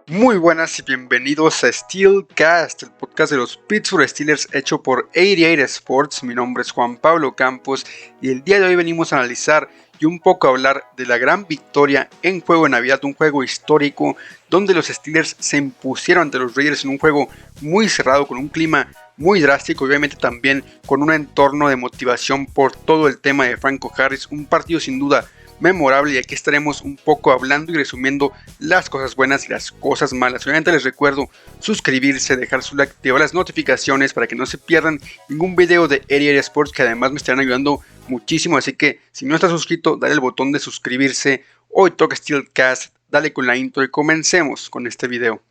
Muy buenas y bienvenidos a Steelcast, el podcast de los Pittsburgh Steelers hecho por 88 Sports. Mi nombre es Juan Pablo Campos y el día de hoy venimos a analizar y un poco a hablar de la gran victoria en juego de Navidad, un juego histórico donde los Steelers se impusieron ante los Raiders en un juego muy cerrado, con un clima muy drástico y obviamente también con un entorno de motivación por todo el tema de Franco Harris, un partido sin duda memorable, y aquí estaremos un poco hablando y resumiendo las cosas buenas y las cosas malas. Obviamente les recuerdo suscribirse, dejar su like, activar las notificaciones para que no se pierdan ningún video de 88 Sports, que además me estarán ayudando muchísimo, así que si no estás suscrito, dale el botón de suscribirse. Hoy toca Steelcast, dale con la intro y comencemos con este video.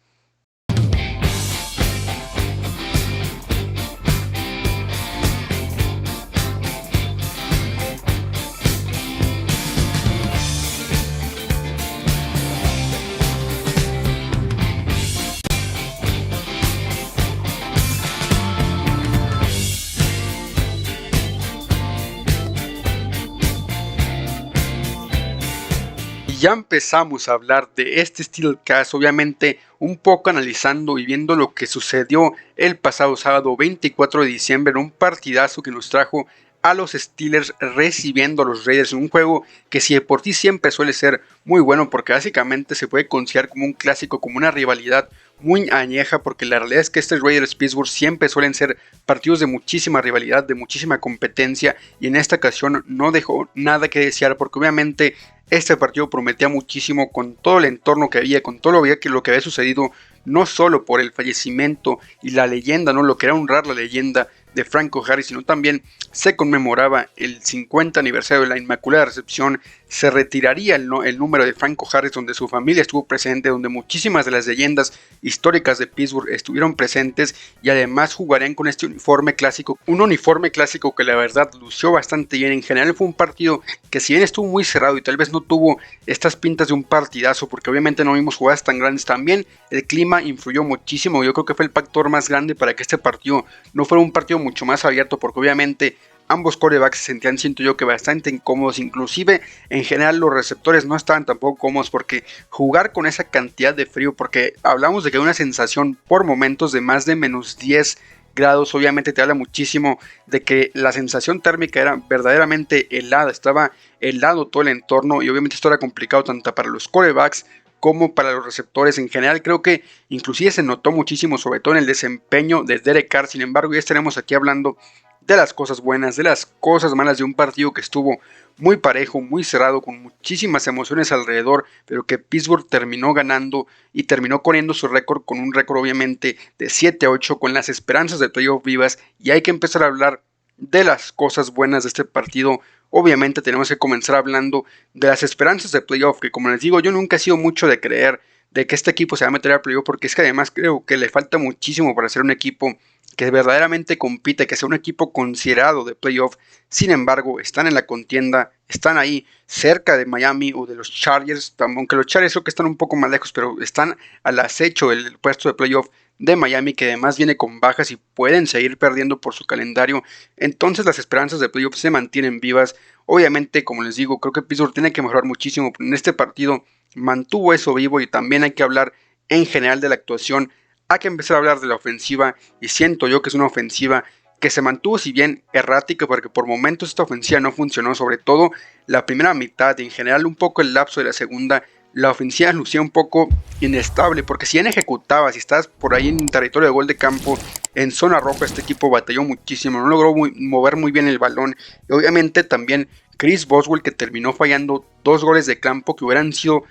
Ya empezamos a hablar de este Steelcast, obviamente un poco analizando y viendo lo que sucedió el pasado sábado 24 de diciembre en un partidazo que nos trajo a los Steelers recibiendo a los Raiders en un juego que, si de por sí siempre suele ser muy bueno, porque básicamente se puede considerar como un clásico, como una rivalidad muy añeja, porque la realidad es que este Raiders Pittsburgh siempre suelen ser partidos de muchísima rivalidad, de muchísima competencia, y en esta ocasión no dejó nada que desear, porque obviamente este partido prometía muchísimo con todo el entorno que había, con todo lo que había sucedido, no solo por el fallecimiento y la leyenda, no lo que era honrar la leyenda de Franco Harris, sino también se conmemoraba el 50 aniversario de la Inmaculada Recepción. Se retiraría el número de Franco Harris, donde su familia estuvo presente, donde muchísimas de las leyendas históricas de Pittsburgh estuvieron presentes, y además jugarían con este uniforme clásico, un uniforme clásico que la verdad lució bastante bien. En general fue un partido que, si bien estuvo muy cerrado y tal vez no tuvo estas pintas de un partidazo, porque obviamente no vimos jugadas tan grandes, también el clima influyó muchísimo. Yo creo que fue el factor más grande para que este partido no fuera un partido mucho más abierto, porque obviamente ambos quarterbacks se sentían, siento yo, que bastante incómodos. Inclusive en general los receptores no estaban tampoco cómodos, porque jugar con esa cantidad de frío, porque hablamos de que hay una sensación por momentos de más de menos 10 grados, obviamente te habla muchísimo de que la sensación térmica era verdaderamente helada, estaba helado todo el entorno, y obviamente esto era complicado tanto para los quarterbacks como para los receptores. En general creo que inclusive se notó muchísimo, sobre todo en el desempeño de Derek Carr. Sin embargo, ya estaremos aquí hablando de las cosas buenas, de las cosas malas de un partido que estuvo muy parejo, muy cerrado, con muchísimas emociones alrededor, pero que Pittsburgh terminó ganando y terminó corriendo su récord, con un récord obviamente de 7-8, con las esperanzas de playoff vivas. Y hay que empezar a hablar de las cosas buenas de este partido. Obviamente tenemos que comenzar hablando de las esperanzas de playoff, que, como les digo, yo nunca he sido mucho de creer de que este equipo se va a meter a playoff, porque es que además creo que le falta muchísimo para ser un equipo que verdaderamente compite, que sea un equipo considerado de playoff. Sin embargo, están en la contienda, están ahí cerca de Miami o de los Chargers, aunque los Chargers creo que están un poco más lejos, pero están al acecho del puesto de playoff de Miami, que además viene con bajas y pueden seguir perdiendo por su calendario. Entonces las esperanzas de playoff se mantienen vivas. Obviamente, como les digo, creo que Pittsburgh tiene que mejorar muchísimo, pero en este partido mantuvo eso vivo. Y también hay que hablar en general de la actuación. Hay que empezar a hablar de la ofensiva, y siento yo que es una ofensiva que se mantuvo, si bien errática, porque por momentos esta ofensiva no funcionó, sobre todo la primera mitad, y en general un poco el lapso de la segunda. La ofensiva lucía un poco inestable, porque si bien ejecutaba, si estás por ahí en territorio de gol de campo, en zona roja, este equipo batalló muchísimo, no logró mover muy bien el balón. Y obviamente también Chris Boswell, que terminó fallando 2 goles de campo que hubieran sido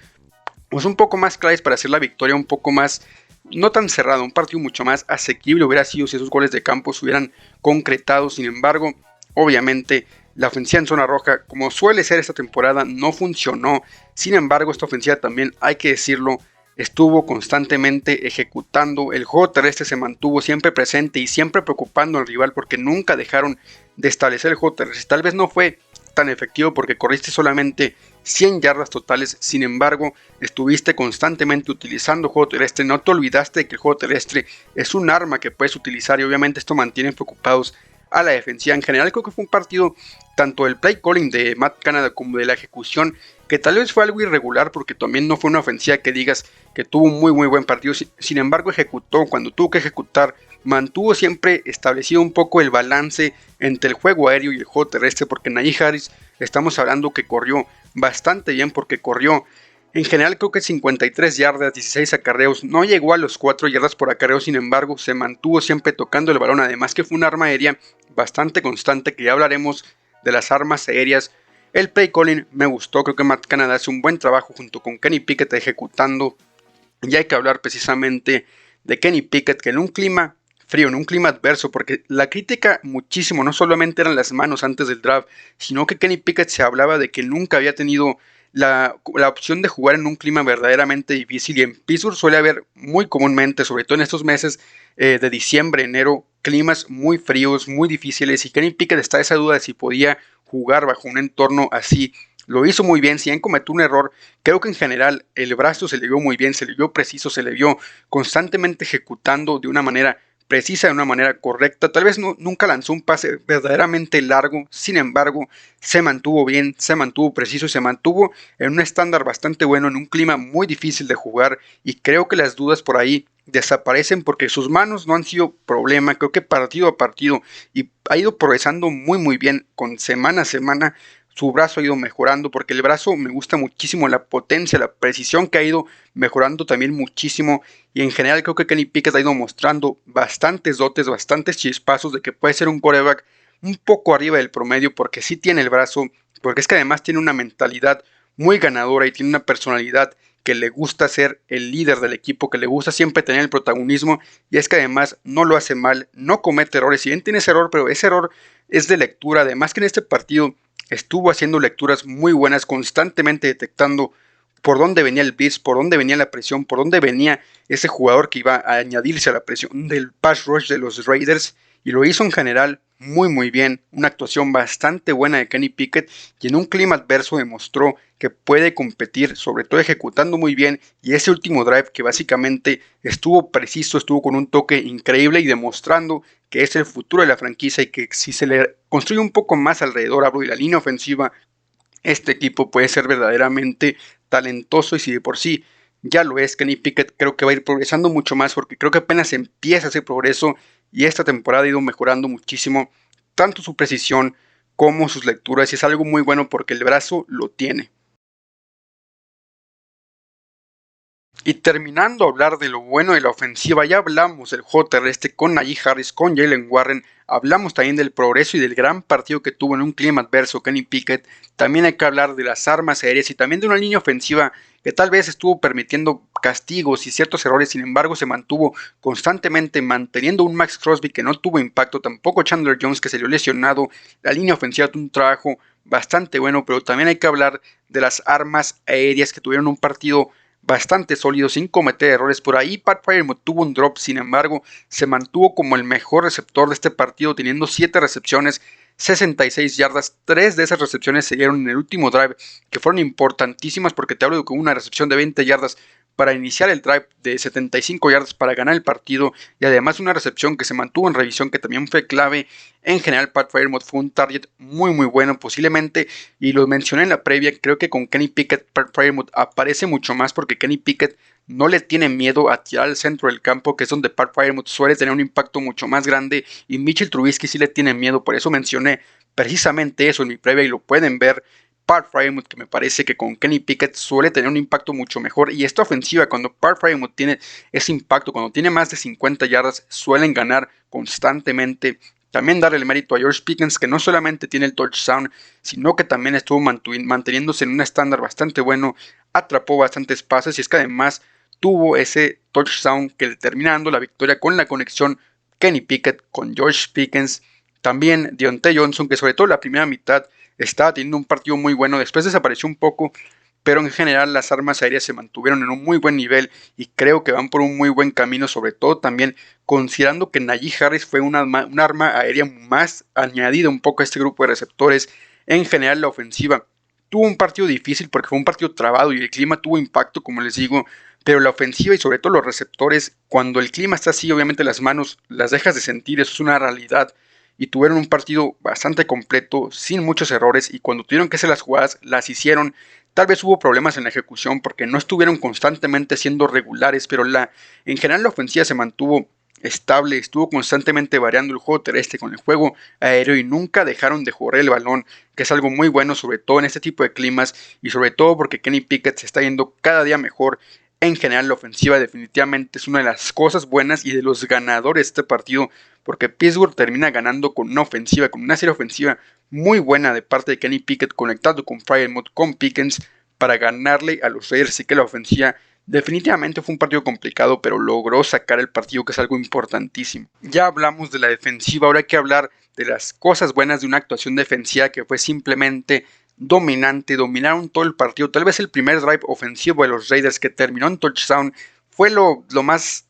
pues un poco más claves para hacer la victoria, un poco más, no tan cerrado, un partido mucho más asequible hubiera sido si esos goles de campo se hubieran concretado. Sin embargo, obviamente la ofensiva en zona roja, como suele ser esta temporada, no funcionó. Sin embargo, esta ofensiva también, hay que decirlo, estuvo constantemente ejecutando. El juego terrestre se mantuvo siempre presente y siempre preocupando al rival, porque nunca dejaron de establecer el juego terrestre. Tal vez no fue tan efectivo porque corriste solamente 100 yardas totales, sin embargo estuviste constantemente utilizando juego terrestre. No te olvidaste de que el juego terrestre es un arma que puedes utilizar, y obviamente esto mantiene preocupados a la defensiva. En general creo que fue un partido, tanto del play calling de Matt Canada como de la ejecución que tal vez fue algo irregular porque también no fue una ofensiva que digas que tuvo un muy buen partido. Sin embargo, ejecutó cuando tuvo que ejecutar, mantuvo siempre establecido un poco el balance entre el juego aéreo y el juego terrestre, porque Najee Harris estamos hablando que corrió bastante bien, porque corrió en general creo que 53 yardas, 16 acarreos, no llegó a los 4 yardas por acarreo, sin embargo se mantuvo siempre tocando el balón, además que fue un arma aérea bastante constante, que ya hablaremos de las armas aéreas. El play calling me gustó, creo que Matt Canada hace un buen trabajo junto con Kenny Pickett ejecutando, y hay que hablar precisamente de Kenny Pickett, que en un clima frío, en un clima adverso, porque la crítica muchísimo no solamente eran las manos antes del draft, sino que Kenny Pickett se hablaba de que nunca había tenido la opción de jugar en un clima verdaderamente difícil, y en Pittsburgh suele haber muy comúnmente, sobre todo en estos meses de diciembre, enero, climas muy fríos, muy difíciles, y Kenny Pickett está esa duda de si podía jugar bajo un entorno así. Lo hizo muy bien, si bien cometió un error, creo que en general el brazo se le vio muy bien, se le vio preciso, se le vio constantemente ejecutando de una manera precisa, de una manera correcta. Tal vez nunca lanzó un pase verdaderamente largo, sin embargo se mantuvo bien, se mantuvo preciso y se mantuvo en un estándar bastante bueno, en un clima muy difícil de jugar, y creo que las dudas por ahí desaparecen porque sus manos no han sido problema, creo que partido a partido, y ha ido progresando muy bien con semana a semana. Su brazo ha ido mejorando, porque el brazo me gusta muchísimo la potencia, la precisión que ha ido mejorando también muchísimo, y en general creo que Kenny Pickett ha ido mostrando bastantes dotes, bastantes chispazos de que puede ser un quarterback un poco arriba del promedio, porque sí tiene el brazo, porque es que además tiene una mentalidad muy ganadora y tiene una personalidad que le gusta ser el líder del equipo, que le gusta siempre tener el protagonismo, y es que además no lo hace mal, no comete errores, si bien tiene ese error, pero ese error es de lectura, además que en este partido estuvo haciendo lecturas muy buenas, constantemente detectando por dónde venía el blitz, por dónde venía la presión, por dónde venía ese jugador que iba a añadirse a la presión del pass rush de los Raiders, y lo hizo en general muy bien, una actuación bastante buena de Kenny Pickett, y en un clima adverso demostró que puede competir, sobre todo ejecutando muy bien, y ese último drive que básicamente estuvo preciso, estuvo con un toque increíble y demostrando que es el futuro de la franquicia, y que si se le construye un poco más alrededor, hablo de la línea ofensiva, este equipo puede ser verdaderamente talentoso, y si de por sí ya lo es, Kenny Pickett creo que va a ir progresando mucho más, porque creo que apenas empieza ese progreso, y esta temporada ha ido mejorando muchísimo, tanto su precisión como sus lecturas, y es algo muy bueno porque el brazo lo tiene. Y terminando a hablar de lo bueno de la ofensiva, ya hablamos del juego terrestre con Najee Harris, con Jalen Warren, hablamos también del progreso y del gran partido que tuvo en un clima adverso Kenny Pickett. También hay que hablar de las armas aéreas y también de una línea ofensiva que tal vez estuvo permitiendo castigos y ciertos errores, sin embargo se mantuvo constantemente manteniendo un Max Crosby que no tuvo impacto, tampoco Chandler Jones, que se le lesionado. La línea ofensiva tuvo un trabajo bastante bueno, pero también hay que hablar de las armas aéreas que tuvieron un partido bastante sólido, sin cometer errores. Por ahí Pat Freiermuth tuvo un drop, sin embargo se mantuvo como el mejor receptor de este partido, teniendo 7 recepciones, 66 yardas. 3 de esas recepciones se dieron en el último drive, que fueron importantísimas, porque te hablo de que una recepción de 20 yardas para iniciar el drive, de 75 yardas para ganar el partido, y además una recepción que se mantuvo en revisión, que también fue clave. En general Pat Freiermuth fue un target muy bueno, posiblemente, y lo mencioné en la previa, creo que con Kenny Pickett Pat Freiermuth aparece mucho más, porque Kenny Pickett no le tiene miedo a tirar al centro del campo, que es donde Pat Freiermuth suele tener un impacto mucho más grande, y Mitchell Trubisky sí le tiene miedo. Por eso mencioné precisamente eso en mi previa, y lo pueden ver. Pat Freiermuth, que me parece que con Kenny Pickett suele tener un impacto mucho mejor, y esta ofensiva, cuando Pat Freiermuth tiene ese impacto, cuando tiene más de 50 yardas, suelen ganar constantemente. También darle el mérito a George Pickens, que no solamente tiene el touchdown, sino que también estuvo manteniéndose en un estándar bastante bueno, atrapó bastantes pases, y es que además tuvo ese touchdown que le termina dando la victoria con la conexión Kenny Pickett con George Pickens. También Diontae Johnson, que sobre todo la primera mitad estaba teniendo un partido muy bueno, después desapareció un poco, pero en general las armas aéreas se mantuvieron en un muy buen nivel, y creo que van por un muy buen camino, sobre todo también considerando que Najee Harris fue un arma aérea más añadida un poco a este grupo de receptores. En general la ofensiva tuvo un partido difícil porque fue un partido trabado y el clima tuvo impacto, como les digo, pero la ofensiva y sobre todo los receptores, cuando el clima está así, obviamente las manos las dejas de sentir, eso es una realidad, y tuvieron un partido bastante completo, sin muchos errores, y cuando tuvieron que hacer las jugadas, las hicieron. Tal vez hubo problemas en la ejecución porque no estuvieron constantemente siendo regulares, pero en general la ofensiva se mantuvo estable, estuvo constantemente variando el juego terrestre con el juego aéreo y nunca dejaron de jugar el balón, que es algo muy bueno, sobre todo en este tipo de climas y sobre todo porque Kenny Pickett se está yendo cada día mejor. En general, la ofensiva definitivamente es una de las cosas buenas y de los ganadores de este partido, porque Pittsburgh termina ganando con una ofensiva, con una serie ofensiva muy buena de parte de Kenny Pickett, conectado con Freiermuth, con Pickens, para ganarle a los Raiders. Así que la ofensiva definitivamente fue un partido complicado, pero logró sacar el partido, que es algo importantísimo. Ya hablamos de la defensiva, ahora hay que hablar de las cosas buenas de una actuación defensiva que fue simplemente dominante. Dominaron todo el partido. Tal vez el primer drive ofensivo de los Raiders, que terminó en touchdown, fue lo más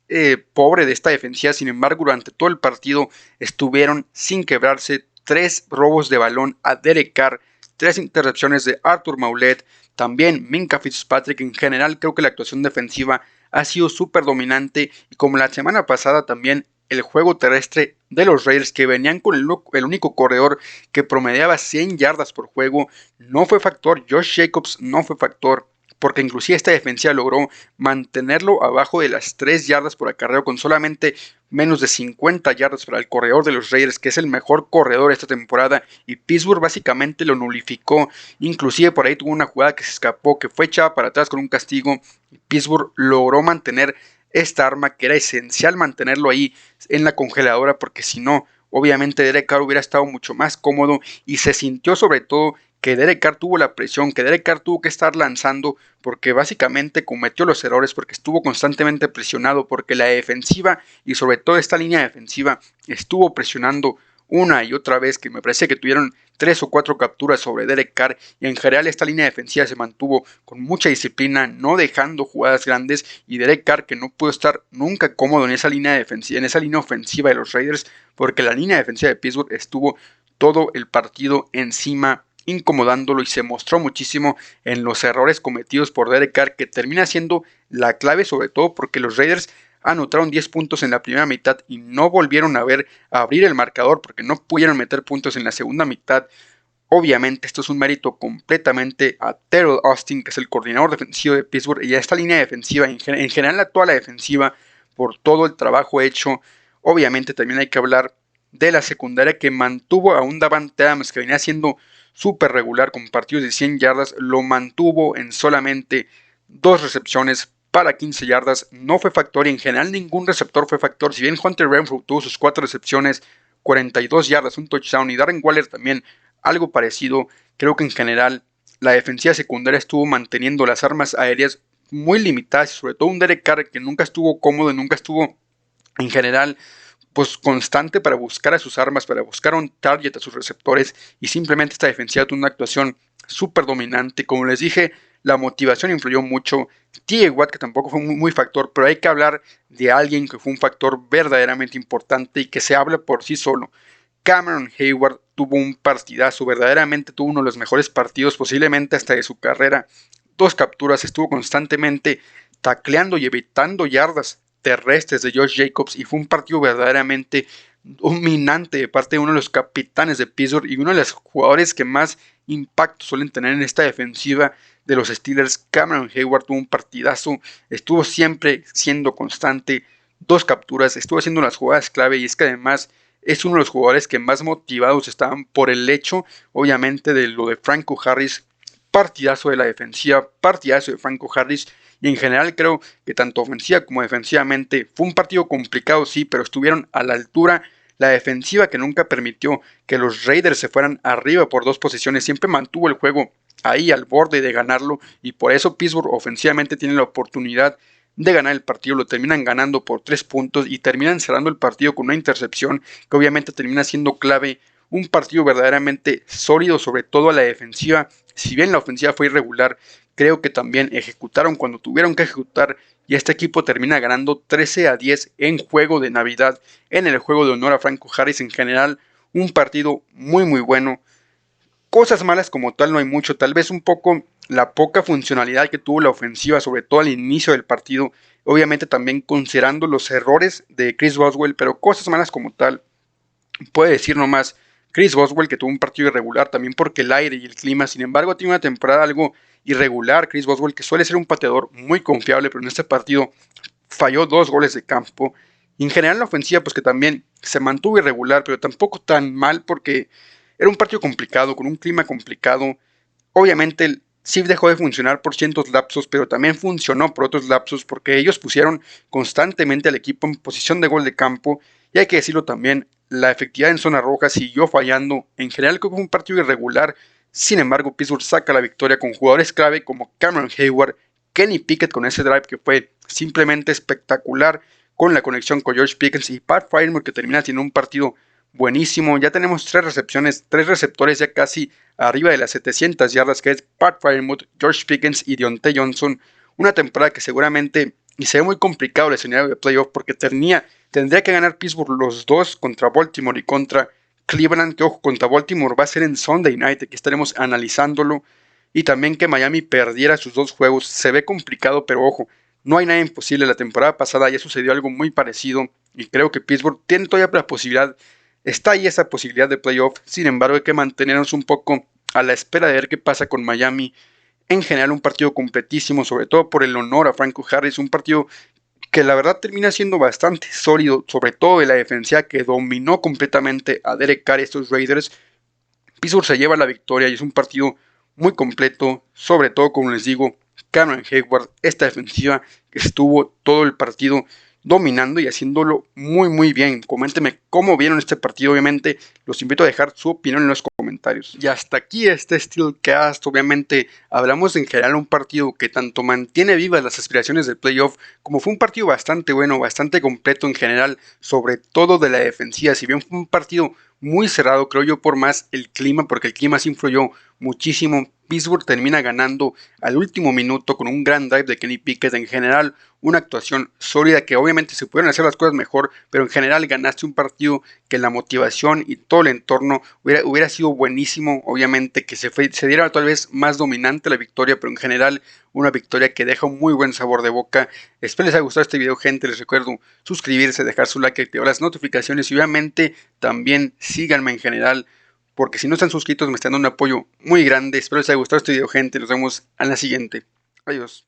pobre de esta defensiva. Sin embargo, durante todo el partido estuvieron sin quebrarse. 3 robos de balón a Derek Carr, 3 intercepciones de Arthur Maulet, también Minkah Fitzpatrick. En general creo que la actuación defensiva ha sido súper dominante, y como la semana pasada también el juego terrestre de los Raiders, que venían con el único corredor que promediaba 100 yardas por juego, no fue factor. Josh Jacobs no fue factor, porque inclusive esta defensiva logró mantenerlo abajo de las 3 yardas por acarreo, con solamente menos de 50 yardas para el corredor de los Raiders, que es el mejor corredor esta temporada, y Pittsburgh básicamente lo nulificó. Inclusive por ahí tuvo una jugada que se escapó, que fue echada para atrás con un castigo, y Pittsburgh logró mantener esta arma, que era esencial mantenerlo ahí en la congeladora, porque si no, obviamente Derek Carr hubiera estado mucho más cómodo, y se sintió sobre todo que Derek Carr tuvo la presión, que Derek Carr tuvo que estar lanzando, porque básicamente cometió los errores, porque estuvo constantemente presionado, porque la defensiva y sobre todo esta línea defensiva estuvo presionando una y otra vez, que me parece que tuvieron 3 o 4 capturas sobre Derek Carr, y en general esta línea defensiva se mantuvo con mucha disciplina, no dejando jugadas grandes, y Derek Carr, que no pudo estar nunca cómodo en esa línea defensiva, en esa línea ofensiva de los Raiders, porque la línea defensiva de Pittsburgh estuvo todo el partido encima, incomodándolo, y se mostró muchísimo en los errores cometidos por Derek Carr, que termina siendo la clave, sobre todo porque los Raiders anotaron 10 puntos en la primera mitad y no volvieron a abrir el marcador, porque no pudieron meter puntos en la segunda mitad. Obviamente esto es un mérito completamente a Teryl Austin, que es el coordinador defensivo de Pittsburgh, y a esta línea defensiva, en general a toda la defensiva, por todo el trabajo hecho. Obviamente también hay que hablar de la secundaria, que mantuvo a un Davante Adams que venía siendo súper regular con partidos de 100 yardas, lo mantuvo en solamente 2 recepciones para 15 yardas. No fue factor, y en general ningún receptor fue factor. Si bien Hunter Renfrow tuvo sus 4 recepciones, 42 yardas, un touchdown, y Darren Waller también algo parecido, creo que en general la defensiva secundaria estuvo manteniendo las armas aéreas muy limitadas, y sobre todo un Derek Carr que nunca estuvo cómodo, nunca estuvo en general pues constante para buscar a sus armas, para buscar un target a sus receptores, y simplemente esta defensiva tuvo una actuación súper dominante. Como les dije, la motivación influyó mucho. T.J. Watt, que tampoco fue muy factor, pero hay que hablar de alguien que fue un factor verdaderamente importante y que se habla por sí solo. Cameron Heyward tuvo un partidazo, verdaderamente tuvo uno de los mejores partidos posiblemente hasta de su carrera. 2 capturas, estuvo constantemente tacleando y evitando yardas terrestres de Josh Jacobs, y fue un partido verdaderamente dominante de parte de uno de los capitanes de Pittsburgh y uno de los jugadores que más impacto suelen tener en esta defensiva de los Steelers. Cameron Heyward tuvo un partidazo, estuvo siempre siendo constante, 2 capturas, estuvo haciendo las jugadas clave, y es que además es uno de los jugadores que más motivados estaban por el hecho, obviamente, de lo de Franco Harris. Partidazo de la defensiva, partidazo de Franco Harris, y en general creo que tanto ofensiva como defensivamente fue un partido complicado, sí, pero estuvieron a la altura. La defensiva, que nunca permitió que los Raiders se fueran arriba por 2 posiciones, siempre mantuvo el juego ahí al borde de ganarlo, y por eso Pittsburgh ofensivamente tiene la oportunidad de ganar el partido. Lo terminan ganando por 3 puntos y terminan cerrando el partido con una intercepción que obviamente termina siendo clave. Un partido verdaderamente sólido, sobre todo a la defensiva. Si bien la ofensiva fue irregular, creo que también ejecutaron cuando tuvieron que ejecutar, y este equipo termina ganando 13-10 en juego de Navidad, en el juego de honor a Franco Harris. En general, un partido muy muy bueno. Cosas malas como tal no hay mucho, tal vez un poco la poca funcionalidad que tuvo la ofensiva, sobre todo al inicio del partido, obviamente también considerando los errores de Chris Boswell, pero cosas malas como tal Puede decir nomás Chris Boswell, que tuvo un partido irregular también porque el aire y el clima. Sin embargo, tiene una temporada algo irregular Chris Boswell, que suele ser un pateador muy confiable, pero en este partido falló 2 goles de campo. Y en general la ofensiva, pues que también se mantuvo irregular, pero tampoco tan mal porque era un partido complicado, con un clima complicado. Obviamente el SIF dejó de funcionar por ciertos lapsos, pero también funcionó por otros lapsos porque ellos pusieron constantemente al equipo en posición de gol de campo. Y hay que decirlo también, la efectividad en zona roja siguió fallando. En general creo que fue un partido irregular. Sin embargo, Pittsburgh saca la victoria con jugadores clave como Cameron Hayward, Kenny Pickett con ese drive que fue simplemente espectacular, con la conexión con George Pickens y Pat Frymore, que termina siendo un partido buenísimo. Ya tenemos 3 recepciones, 3 receptores ya casi arriba de las 700 yardas, que es Pat Frymore, George Pickens y Diontae Johnson. Una temporada que seguramente, y se ve muy complicado el escenario de playoff, porque tendría que ganar Pittsburgh los dos contra Baltimore y contra Cleveland, que ojo, contra Baltimore va a ser en Sunday Night, aquí estaremos analizándolo. Y también que Miami perdiera sus 2 juegos, se ve complicado, pero ojo, no hay nada imposible. La temporada pasada ya sucedió algo muy parecido y creo que Pittsburgh tiene todavía la posibilidad, está ahí esa posibilidad de playoff. Sin embargo, hay que mantenernos un poco a la espera de ver qué pasa con Miami. En general, un partido completísimo, sobre todo por el honor a Franco Harris, un partido que la verdad termina siendo bastante sólido, sobre todo de la defensa que dominó completamente a Derek Carr y estos Raiders. Pittsburgh se lleva la victoria y es un partido muy completo, sobre todo como les digo, Cameron Hayward, esta defensiva que estuvo todo el partido dominando y haciéndolo muy bien. Coméntenme cómo vieron este partido, obviamente los invito a dejar su opinión en los comentarios. Y hasta aquí este Steelcast. Obviamente hablamos en general un partido que tanto mantiene vivas las aspiraciones del playoff, como fue un partido bastante bueno, bastante completo en general, sobre todo de la defensiva. Si bien fue un partido muy cerrado, creo yo, por más el clima, porque el clima sí influyó muchísimo. Pittsburgh termina ganando al último minuto con un gran drive de Kenny Pickett. En general, una actuación sólida, que obviamente se pudieron hacer las cosas mejor, pero en general ganaste un partido que la motivación y todo el entorno hubiera sido buenísimo. Obviamente que se diera tal vez más dominante la victoria, pero en general una victoria que deja un muy buen sabor de boca. Espero les haya gustado este video, gente. Les recuerdo suscribirse, dejar su like, activar las notificaciones y obviamente también síganme en general, porque si no están suscritos me están dando un apoyo muy grande. Espero les haya gustado este video, gente. Nos vemos en la siguiente. Adiós.